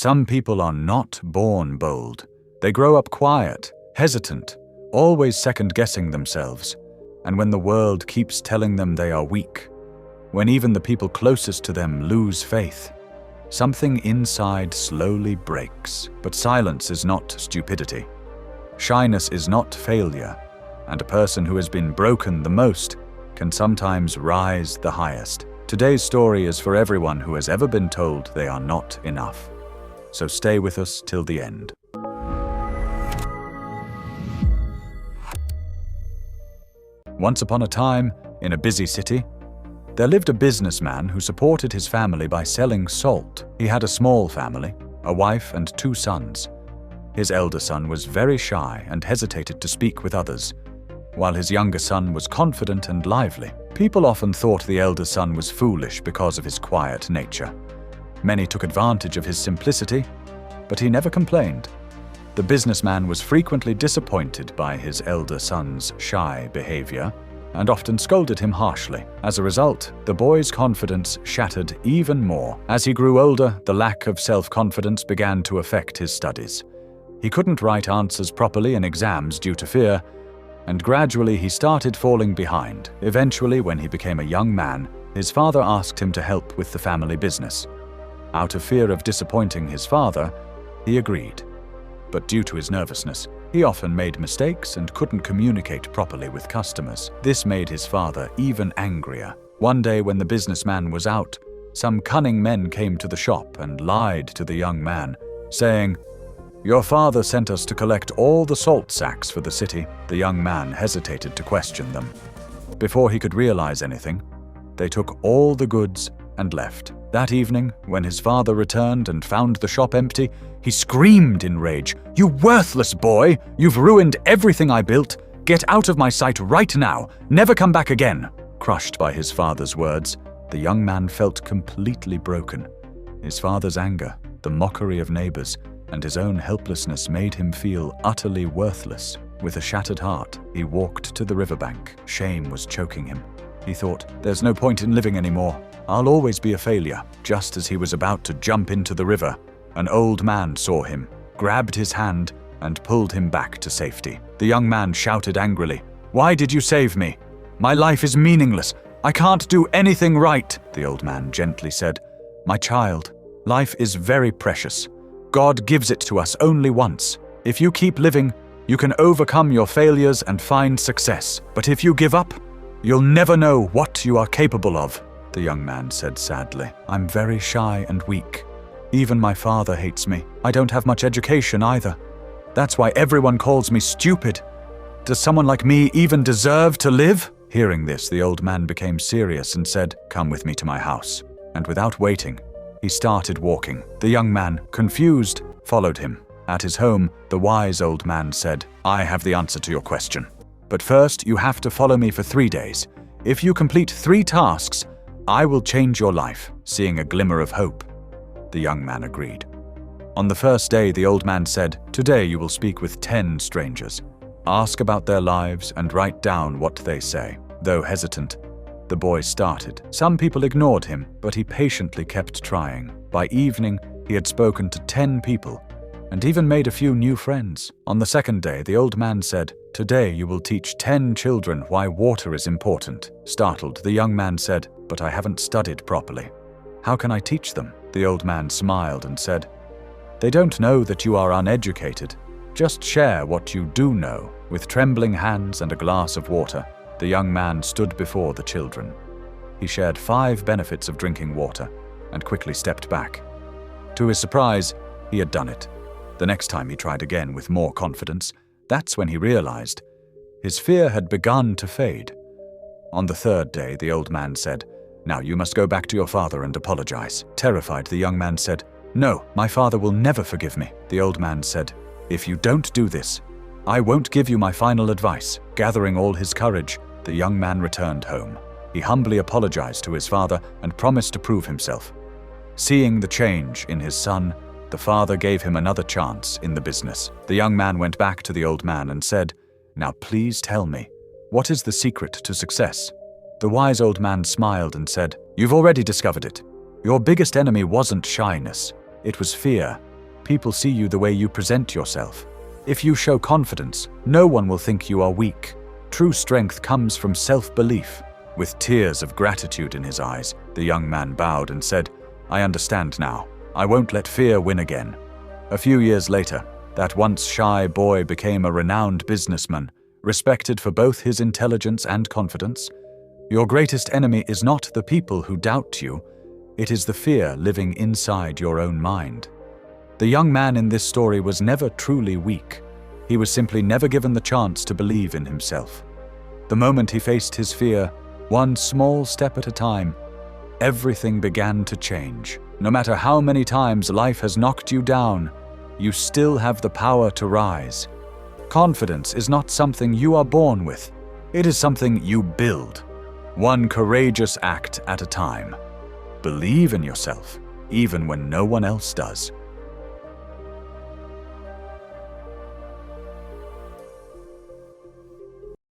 Some people are not born bold. They grow up quiet, hesitant, always second-guessing themselves. And when the world keeps telling them they are weak, when even the people closest to them lose faith, something inside slowly breaks. But silence is not stupidity. Shyness is not failure. And a person who has been broken the most can sometimes rise the highest. Today's story is for everyone who has ever been told they are not enough. So stay with us till the end. Once upon a time, in a busy city, there lived a businessman who supported his family by selling salt. He had a small family, a wife and 2 sons. His elder son was very shy and hesitated to speak with others, while his younger son was confident and lively. People often thought the elder son was foolish because of his quiet nature. Many took advantage of his simplicity, but he never complained. The businessman was frequently disappointed by his elder son's shy behavior and often scolded him harshly. As a result, the boy's confidence shattered even more. As he grew older, the lack of self-confidence began to affect his studies. He couldn't write answers properly in exams due to fear, and gradually he started falling behind. Eventually, when he became a young man, his father asked him to help with the family business. Out of fear of disappointing his father, he agreed. But due to his nervousness, he often made mistakes and couldn't communicate properly with customers. This made his father even angrier. One day when the businessman was out, some cunning men came to the shop and lied to the young man, saying, "Your father sent us to collect all the salt sacks for the city." The young man hesitated to question them. Before he could realize anything, they took all the goods and left. That evening, when his father returned and found the shop empty, he screamed in rage, "You worthless boy! You've ruined everything I built! Get out of my sight right now! Never come back again!" Crushed by his father's words, the young man felt completely broken. His father's anger, the mockery of neighbors, and his own helplessness made him feel utterly worthless. With a shattered heart, he walked to the riverbank. Shame was choking him. He thought, "There's no point in living anymore. I'll always be a failure." Just as he was about to jump into the river, an old man saw him, grabbed his hand, and pulled him back to safety. The young man shouted angrily, "Why did you save me? My life is meaningless. I can't do anything right." The old man gently said, "My child, life is very precious. God gives it to us only once. If you keep living, you can overcome your failures and find success. But if you give up, you'll never know what you are capable of." The young man said sadly, "I'm very shy and weak. Even my father hates me. I don't have much education either. That's why everyone calls me stupid. Does someone like me even deserve to live?" Hearing this, the old man became serious and said, "Come with me to my house." And without waiting, he started walking. The young man, confused, followed him. At his home, the wise old man said, "I have the answer to your question. But first, you have to follow me for 3 days. If you complete 3 tasks, I will change your life." Seeing a glimmer of hope, the young man agreed. On the first day, the old man said, "Today you will speak with 10 strangers. Ask about their lives and write down what they say." Though hesitant, the boy started. Some people ignored him, but he patiently kept trying. By evening, he had spoken to 10 people and even made a few new friends. On the second day, the old man said, "Today you will teach 10 children why water is important." Startled, the young man said, "But I haven't studied properly. How can I teach them?" The old man smiled and said, "They don't know that you are uneducated. Just share what you do know." With trembling hands and a glass of water, the young man stood before the children. He shared 5 benefits of drinking water and quickly stepped back. To his surprise, he had done it. The next time he tried again with more confidence. That's when he realized his fear had begun to fade. On the 3rd day, the old man said, "Now you must go back to your father and apologize." Terrified, the young man said, "No, my father will never forgive me." The old man said, "If you don't do this, I won't give you my final advice." Gathering all his courage, the young man returned home. He humbly apologized to his father and promised to prove himself. Seeing the change in his son, the father gave him another chance in the business. The young man went back to the old man and said, "Now please tell me, what is the secret to success?" The wise old man smiled and said, "You've already discovered it. Your biggest enemy wasn't shyness, it was fear. people see you the way you present yourself. If you show confidence, no one will think you are weak. True strength comes from self-belief. With tears of gratitude in his eyes, the young man bowed and said, "I understand now. I won't let fear win again." A few years later, that once shy boy became a renowned businessman, respected for both his intelligence and confidence. Your greatest enemy is not the people who doubt you, it is the fear living inside your own mind. The young man in this story was never truly weak. He was simply never given the chance to believe in himself. The moment he faced his fear, one small step at a time, everything began to change. No matter how many times life has knocked you down, you still have the power to rise. Confidence is not something you are born with. It is something you build, one courageous act at a time. Believe in yourself, even when no one else does.